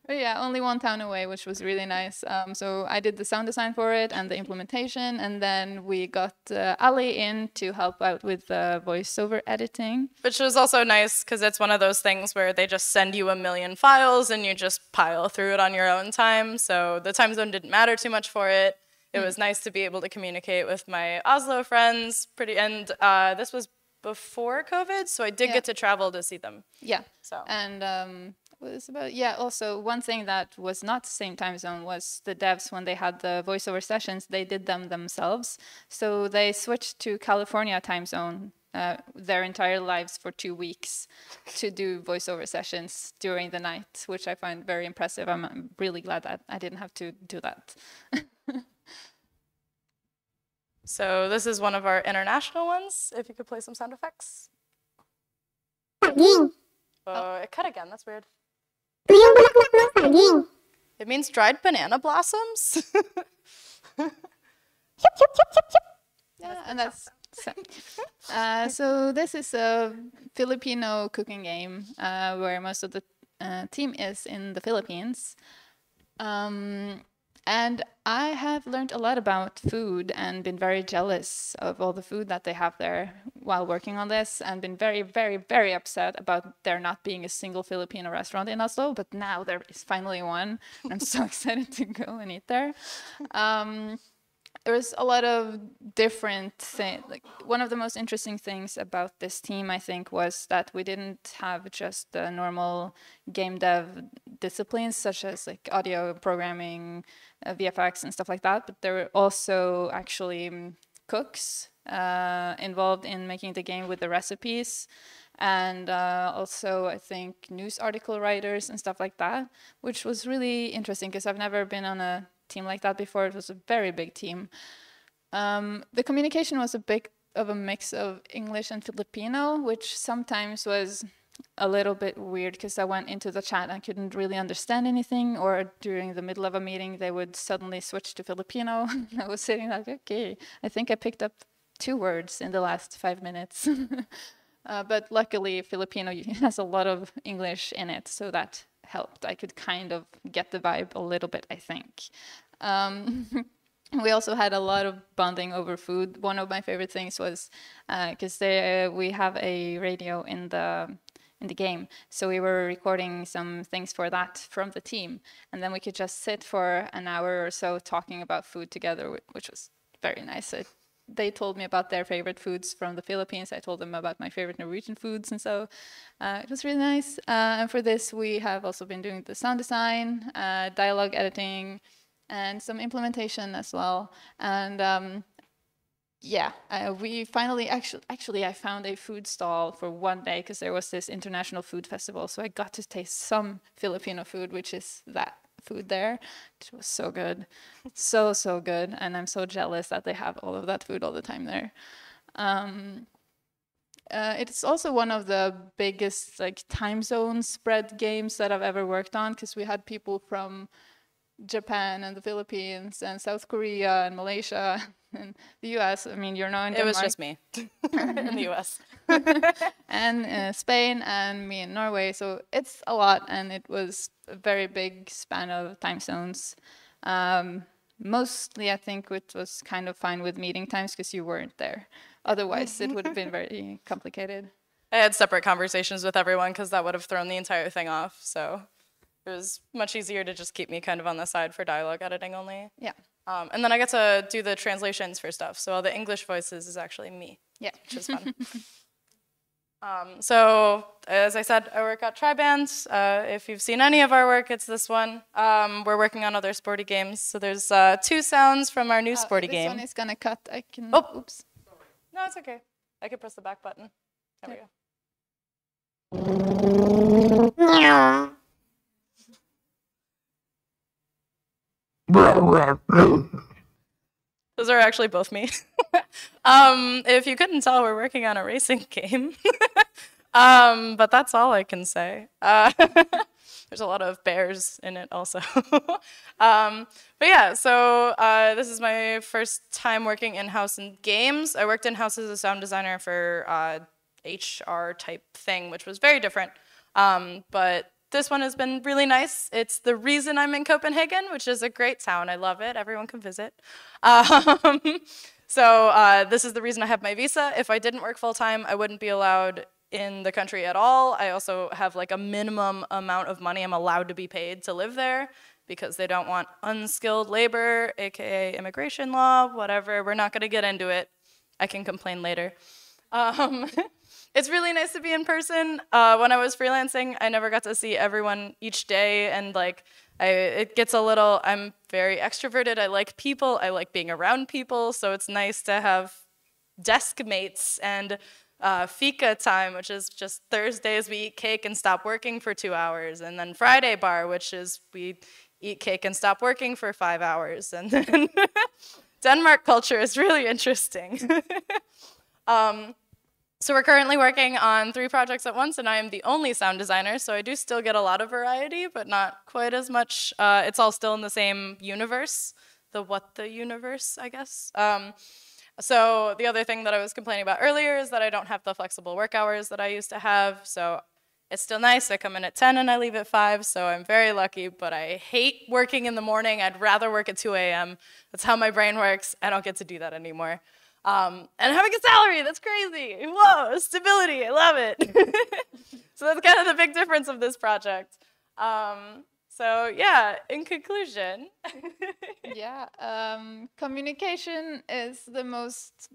But yeah, only one town away, which was really nice. So I did the sound design for it and the implementation, and then we got Ali in to help out with the voiceover editing. Which was also nice, because it's one of those things where they just send you a million files and you just pile through it on your own time. So the time zone didn't matter too much for it. It was nice to be able to communicate with my Oslo friends. And this was before COVID, so I did get to travel to see them. Yeah. So. And was about also one thing that was not the same time zone was the devs, when they had the voiceover sessions, they did them themselves. So they switched to California time zone their entire lives for 2 weeks to do voiceover sessions during the night, which I find very impressive. I'm really glad that I didn't have to do that. So this is one of our international ones. If you could play some sound effects. It cut again. That's weird. It means dried banana blossoms. Yeah, and that's so this is a Filipino cooking game where most of the team is in the Philippines. And I have learned a lot about food and been very jealous of all the food that they have there while working on this, and been very, very, very upset about there not being a single Filipino restaurant in Oslo, but now there is finally one. I'm so excited to go and eat there. There's a lot of different things. One of the most interesting things about this team, I think, was that we didn't have just the normal game dev disciplines, such as audio programming, VFX and stuff like that, but there were also actually cooks involved in making the game with the recipes, and also I think news article writers and stuff like that, which was really interesting because I've never been on a team like that before. It was a very big team. The communication was a bit of a mix of English and Filipino, which sometimes was a little bit weird because I went into the chat and I couldn't really understand anything, or during the middle of a meeting they would suddenly switch to Filipino. I was sitting like, okay, I think I picked up 2 words in the last 5 minutes. But luckily Filipino has a lot of English in it, so that helped. I could kind of get the vibe a little bit, I think. We also had a lot of bonding over food. One of my favorite things was because we have a radio in the game, so we were recording some things for that from the team, and then we could just sit for an hour or so talking about food together, which was very nice. They told me about their favorite foods from the Philippines. I told them about my favorite Norwegian foods, and so it was really nice. And for this, we have also been doing the sound design, dialogue editing, and some implementation as well. And yeah, we finally actually I found a food stall for one day because there was this international food festival, so I got to taste some Filipino food, which is that food there. It was so good, so good, and I'm so jealous that they have all of that food all the time there. It's also one of the biggest time zone spread games that I've ever worked on, because we had people from Japan and the Philippines and South Korea and Malaysia and the US. I mean, you're not in Denmark. It was just me in the US. And Spain and me in Norway. So it's a lot, and it was a very big span of time zones. mostly I think it was kind of fine with meeting times because you weren't there. Otherwise, it would have been very complicated. I had separate conversations with everyone because that would have thrown the entire thing off. So it was much easier to just keep me kind of on the side for dialogue editing only. Yeah. And then I get to do the translations for stuff. So all the English voices is actually me. Yeah. Which is fun. So as I said, I work at Triband. If you've seen any of our work, it's this one. We're working on other sporty games. So there's 2 sounds from our new sporty game. This one is gonna cut. I can. Oh. Oops. No, it's okay. I can press the back button. There we go. Those are actually both me. If you couldn't tell, we're working on a racing game. But that's all I can say. There's a lot of bears in it also. But yeah, so this is my first time working in-house in games. I worked in-house as a sound designer for HR type thing, which was very different. But this one has been really nice. It's the reason I'm in Copenhagen, which is a great town. I love it. Everyone can visit. So this is the reason I have my visa. If I didn't work full-time, I wouldn't be allowed in the country at all. I also have like a minimum amount of money I'm allowed to be paid to live there because they don't want unskilled labor, aka immigration law, whatever. We're not gonna get into it. I can complain later. It's really nice to be in person. When I was freelancing, I never got to see everyone each day, and like it gets a little, I'm very extroverted. I like people, I like being around people, so it's nice to have desk mates and fika time, which is just Thursdays we eat cake and stop working for 2 hours, and then Friday bar, which is we eat cake and stop working for 5 hours, and then Denmark culture is really interesting. So we're currently working on 3 projects at once, and I am the only sound designer, so I do still get a lot of variety, but not quite as much. It's all still in the same universe, the universe, I guess. So the other thing that I was complaining about earlier is that I don't have the flexible work hours that I used to have, so it's still nice. I come in at 10 and I leave at 5, so I'm very lucky, but I hate working in the morning. I'd rather work at 2 a.m. That's how my brain works. I don't get to do that anymore. And having a salary, that's crazy. Whoa, stability, I love it. So that's kind of the big difference of this project. So yeah, in conclusion. Yeah, communication is the most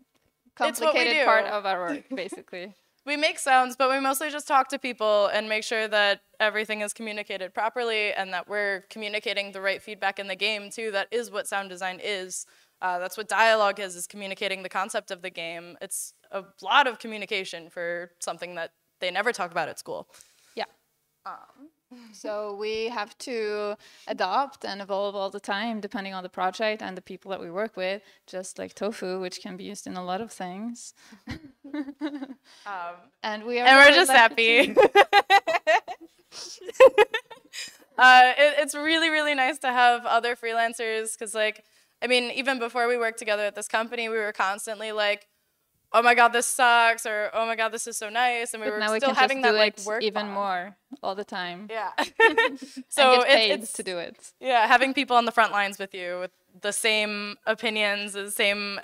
complicated part of our work, basically. We make sounds, but we mostly just talk to people and make sure that everything is communicated properly and that we're communicating the right feedback in the game too. That is what sound design is. That's what dialogue is communicating the concept of the game. It's a lot of communication for something that they never talk about at school. Yeah. So we have to adapt and evolve all the time depending on the project and the people that we work with, just like tofu, which can be used in a lot of things. And we're just happy. It's really, really nice to have other freelancers because, like, I mean, even before we worked together at this company, we were constantly like, oh my God, this sucks, or oh my God, this is so nice. And we were still having that like work even more all the time. Yeah. So and get paid to do it. Yeah, having people on the front lines with you with the same opinions, the same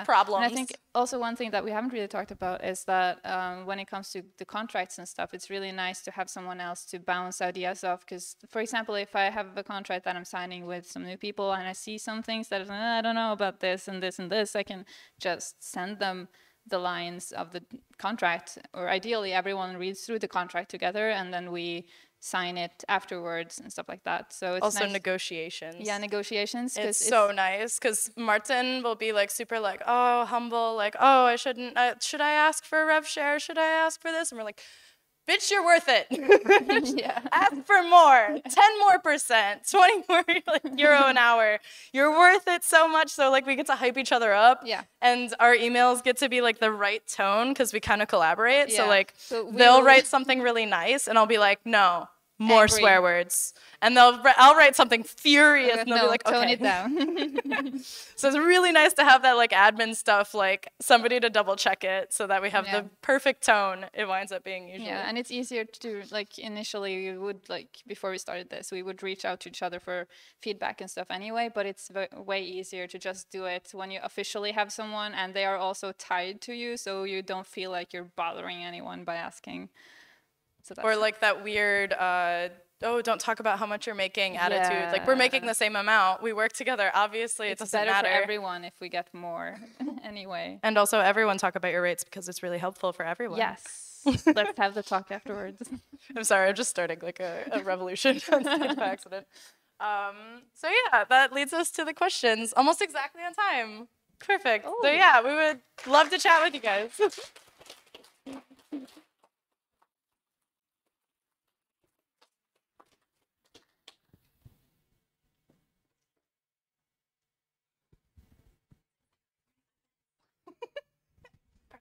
problems. And I think also one thing that we haven't really talked about is that when it comes to the contracts and stuff, it's really nice to have someone else to bounce ideas off. Because, for example, if I have a contract that I'm signing with some new people and I see some things that I don't know about this and this and this, I can just send them the lines of the contract. Or ideally, everyone reads through the contract together and then we sign it afterwards and stuff like that. So it's also nice. Negotiations. Yeah, negotiations. It's so nice because Martin will be like super like, oh, humble, like, oh, I shouldn't, should I ask for a rev share? Should I ask for this? And we're like, bitch, you're worth it. Yeah. Ask for more, 10 more %, 20 more euro an hour. You're worth it so much. So like we get to hype each other up. Yeah. And our emails get to be like the right tone because we kind of collaborate. Yeah. So like they'll write something really nice and I'll be like, no, more Angry. swear words. And I'll write something furious, and they'll be like, tone okay. it down. So it's really nice to have that like admin stuff, like somebody to double check it so that we have the perfect tone. It winds up being usually. Yeah, and it's easier to do, like initially we would, like before we started this, we would reach out to each other for feedback and stuff anyway, but it's way easier to just do it when you officially have someone and they are also tied to you, so you don't feel like you're bothering anyone by asking. So that's or like that weird, oh, don't talk about how much you're making attitude. Like, we're making the same amount. We work together. Obviously, it doesn't matter. It's better for everyone if we get more anyway. And also, everyone talk about your rates because it's really helpful for everyone. Yes. Let's have the talk afterwards. I'm sorry, I'm just starting like a revolution on stage by accident. So yeah, that leads us to the questions. Almost exactly on time. Perfect. Oh. So yeah, we would love to chat with you guys.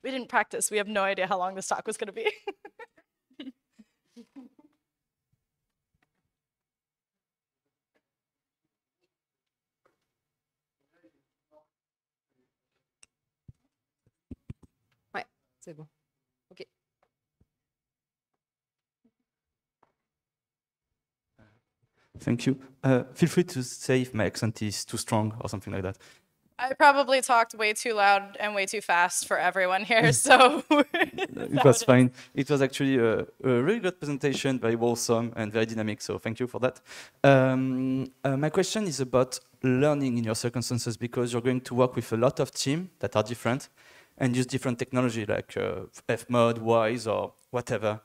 We didn't practice. We have no idea how long this talk was going to be. Ouais, c'est bon. OK. Thank you. Feel free to say if my accent is too strong or something like that. I probably talked way too loud and way too fast for everyone here, so it was fine. It was actually a really good presentation, very wholesome and very dynamic, so thank you for that. My question is about learning in your circumstances, because you're going to work with a lot of teams that are different and use different technology like Fmod, Wise, or whatever.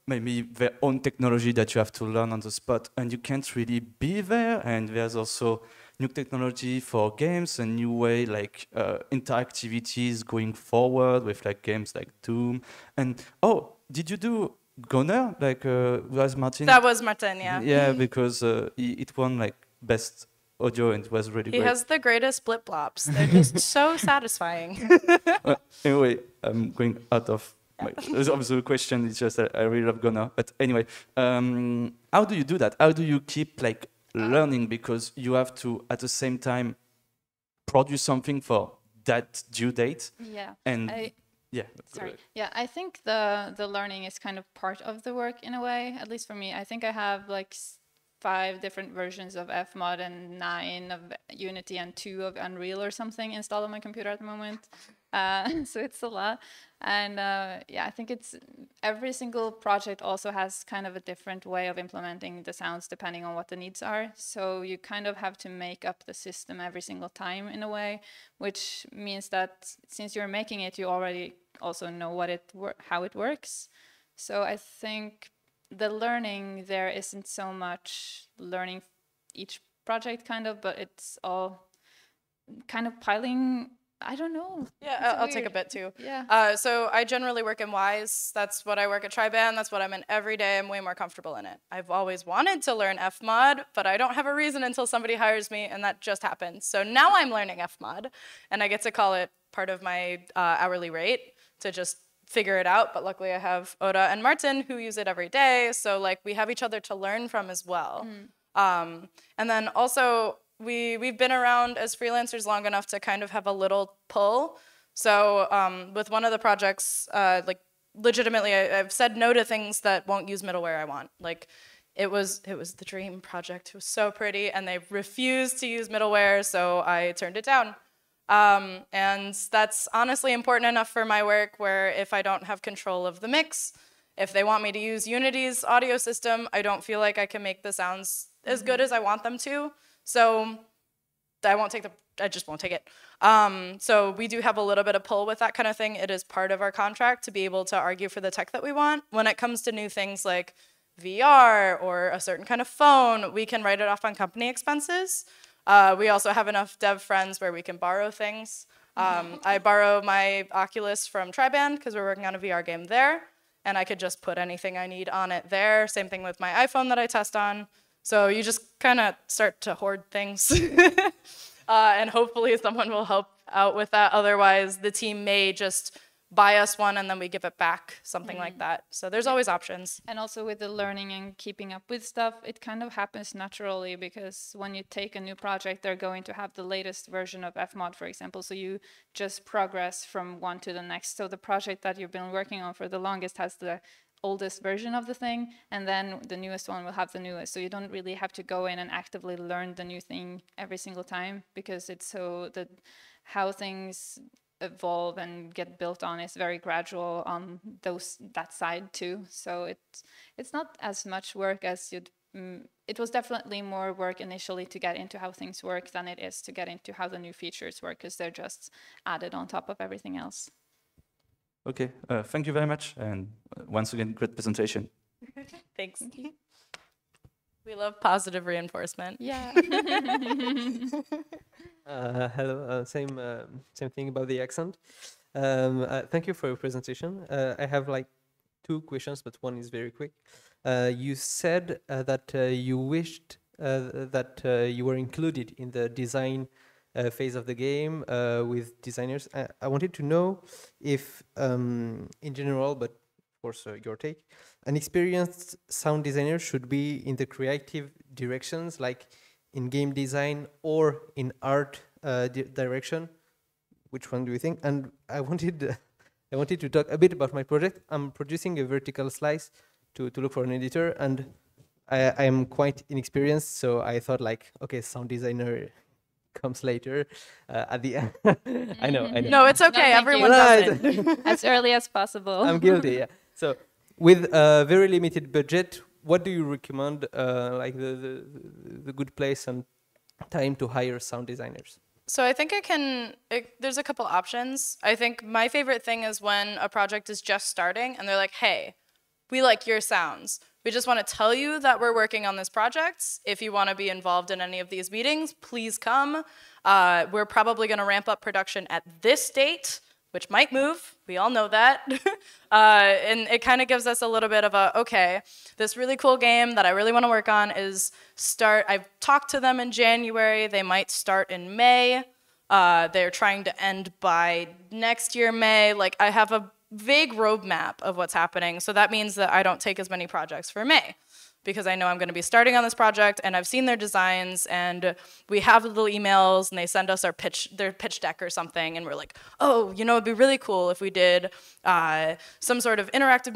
Maybe their own technology that you have to learn on the spot, and you can't really be there. And there's also new technology for games, a new way like interactivities going forward with like games like Doom. And oh, did you do Gunner? Like was Martin? That was Martin, yeah. Yeah, because it won like best audio and it was really great. He has the greatest blip blops. They're just so satisfying. Well, anyway, I'm going out of the question. It's just I really love Gunner. But anyway, how do you do that? How do you keep like learning, because you have to at the same time produce something for that due date? Yeah. And sorry. Yeah, I think the learning is kind of part of the work in a way, at least for me. I think I have like 5 different versions of Fmod and 9 of Unity and 2 of Unreal or something installed on my computer at the moment. So it's a lot. And yeah, I think it's every single project also has kind of a different way of implementing the sounds depending on what the needs are. So you kind of have to make up the system every single time in a way, which means that since you're making it, you already also know how it works. So I think the learning there isn't so much learning each project kind of, but it's all kind of piling. I don't know. Yeah, I'll take a bit too. Yeah. So I generally work in Wise. That's what I work at Triband. That's what I'm in every day. I'm way more comfortable in it. I've always wanted to learn Fmod, but I don't have a reason until somebody hires me, and that just happened. So now I'm learning Fmod, and I get to call it part of my hourly rate to just figure it out. But luckily I have Oda and Martin who use it every day. So like we have each other to learn from as well. And then also, we've been around as freelancers long enough to kind of have a little pull. So with one of the projects, like legitimately, I've said no to things that won't use middleware I want. Like it was the dream project. It was so pretty, and they refused to use middleware, so I turned it down. And that's honestly important enough for my work, where if I don't have control of the mix, if they want me to use Unity's audio system, I don't feel like I can make the sounds as good as I want them to. So I just won't take it. So we do have a little bit of pull with that kind of thing. It is part of our contract to be able to argue for the tech that we want. When it comes to new things like VR or a certain kind of phone, we can write it off on company expenses. We also have enough dev friends where we can borrow things. I borrow my Oculus from Triband because we're working on a VR game there, and I could just put anything I need on it there. Same thing with my iPhone that I test on. So you just kind of start to hoard things. And hopefully someone will help out with that. Otherwise, the team may just buy us one and then we give it back, something like that. So there's always options. And also with the learning and keeping up with stuff, it kind of happens naturally, because when you take a new project, they're going to have the latest version of Fmod, for example. So you just progress from one to the next. So the project that you've been working on for the longest has the oldest version of the thing, and then the newest one will have the newest. So you don't really have to go in and actively learn the new thing every single time, because it's so that how things evolve and get built on is very gradual on that side too. So it's not as much work as you'd. It was definitely more work initially to get into how things work than it is to get into how the new features work, because they're just added on top of everything else. Okay, thank you very much, and once again, great presentation. Thanks. We love positive reinforcement. Yeah. Hello, same thing about the accent. Thank you for your presentation. I have like 2 questions, but one is very quick. You said that you wished that you were included in the design phase of the game with designers. I wanted to know if, in general, but of course your take, an experienced sound designer should be in the creative directions, like in game design or in art direction. Which one do you think? And I wanted to talk a bit about my project. I'm producing a vertical slice to look for an editor, and I am quite inexperienced, so I thought like, okay, sound designer comes later at the end. I know. No, it's okay. No, Everyone does it. As early as possible. I'm guilty, yeah. So with a very limited budget, what do you recommend, like the good place and time to hire sound designers? So I think there's a couple options. I think my favorite thing is when a project is just starting and they're like, hey, we like your sounds. We just want to tell you that we're working on this project. If you want to be involved in any of these meetings, please come. We're probably going to ramp up production at this date, which might move. We all know that. And it kind of gives us a little bit of okay, this really cool game that I really want to work on I've talked to them in January. They might start in May. They're trying to end by next year, May. Like, I have a vague roadmap of what's happening. So that means that I don't take as many projects for May, because I know I'm going to be starting on this project and I've seen their designs and we have little emails and they send us their pitch deck or something, and we're like, oh, it'd be really cool if we did some sort of interactive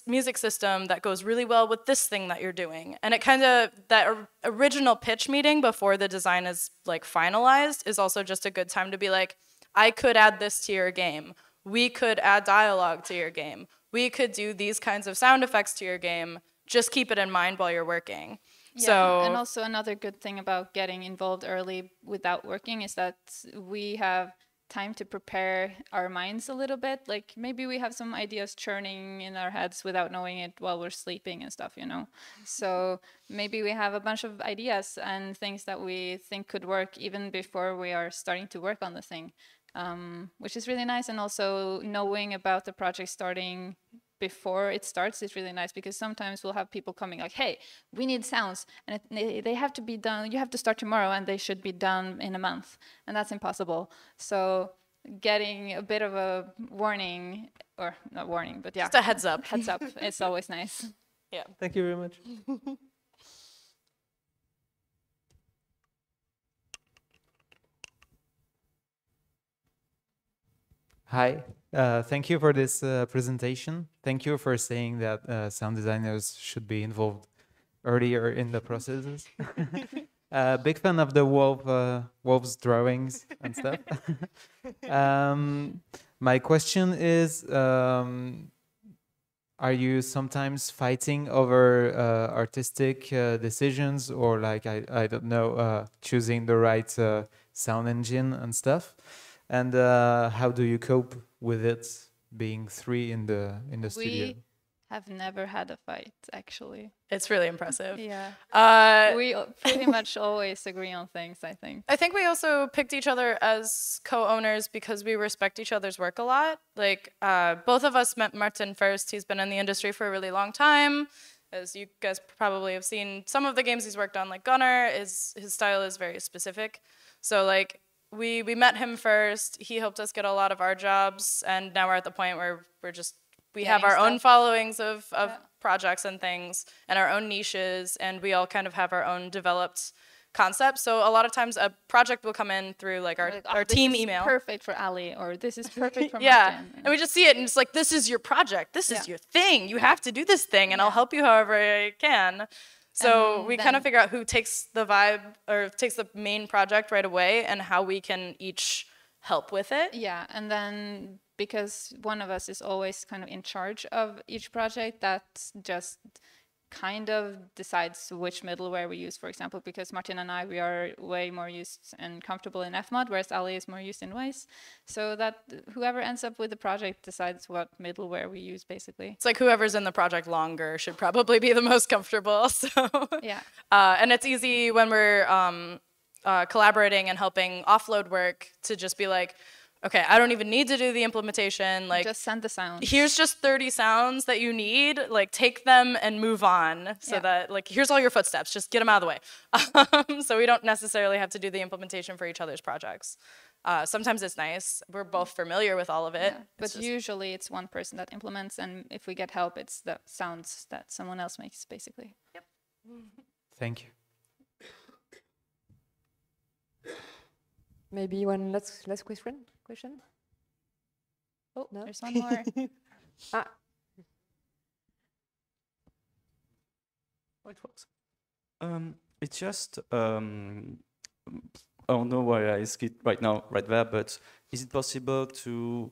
music system that goes really well with this thing that you're doing. And it kind of, that original pitch meeting before the design is like finalized is also just a good time to be like, I could add this to your game. We could add dialogue to your game. We could do these kinds of sound effects to your game. Just keep it in mind while you're working. Yeah, and also another good thing about getting involved early without working is that we have time to prepare our minds a little bit. Like, maybe we have some ideas churning in our heads without knowing it while we're sleeping and stuff, So maybe we have a bunch of ideas and things that we think could work even before we are starting to work on the thing, which is really nice. And also knowing about the project starting before it starts is really nice, because sometimes we'll have people coming like, hey, we need sounds and they have to be done, you have to start tomorrow and they should be done in a month, and that's impossible. So getting a bit of a warning, or not warning, but yeah, just a heads up. Heads up, it's always nice. Yeah. Thank you very much. Hi, thank you for this presentation. Thank you for saying that sound designers should be involved earlier in the processes. Big fan of the wolves drawings and stuff. My question is, are you sometimes fighting over artistic decisions, or like, I don't know, choosing the right sound engine and stuff? And how do you cope with it being 3 in the studio? We have never had a fight, actually. It's really impressive. Yeah. We pretty much always agree on things, I think. I think we also picked each other as co-owners because we respect each other's work a lot. Like, both of us met Martin first. He's been in the industry for a really long time. As you guys probably have seen, some of the games he's worked on, like Gunner, his style is very specific. So, like, we met him first. He helped us get a lot of our jobs, and now we're at the point where we have our own followings of projects and things, and our own niches, and we all kind of have our own developed concepts. So a lot of times a project will come in through like our team email. Perfect for Ali, or this is perfect for yeah, Martin. and we just see it, and it's like, this is your project, this is your thing. You have to do this thing, and I'll help you however I can. So we kind of figure out who takes the vibe or takes the main project right away, and how we can each help with it. Yeah, and then because one of us is always kind of in charge of each project, that just kind of decides which middleware we use, for example, because Martin and I, we are way more used and comfortable in Fmod, whereas Ali is more used in Wise. So that whoever ends up with the project decides what middleware we use, basically. It's like whoever's in the project longer should probably be the most comfortable. So yeah. And it's easy when we're collaborating and helping offload work to just be like, okay, I don't even need to do the implementation. Like, just send the sounds. Here's just 30 sounds that you need. Like, take them and move on. So that, like, here's all your footsteps. Just get them out of the way. So we don't necessarily have to do the implementation for each other's projects. Sometimes it's nice. We're both familiar with all of it. Yeah, but usually it's one person that implements, and if we get help, it's the sounds that someone else makes, basically. Yep. Thank you. Maybe one last question. Oh, no? There's one more. It works. It's just I don't know why I ask it right now, right there, but is it possible to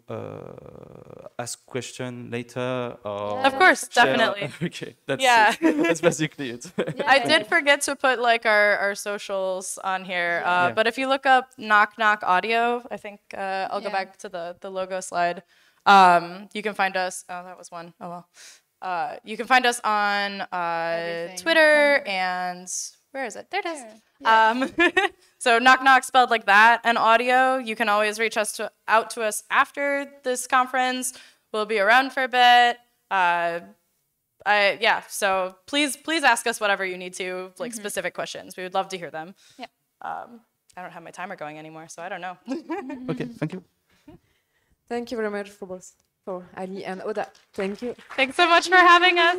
ask question later? Or of course, share? definitely. Okay, that's it. That's basically it. I did forget to put like our socials on here, but if you look up NokNokAudio, I think I'll go back to the logo slide. You can find us. Oh, that was one. Oh well. You can find us on Twitter and where is it? There it is. Yeah. So NokNok spelled like that, and audio. You can always reach out to us after this conference. We'll be around for a bit. So please ask us whatever you need to, like specific questions. We would love to hear them. Yeah. I don't have my timer going anymore, so I don't know. Okay, thank you. Thank you very much for both, for Ali and Oda. Thank you. Thanks so much for having us.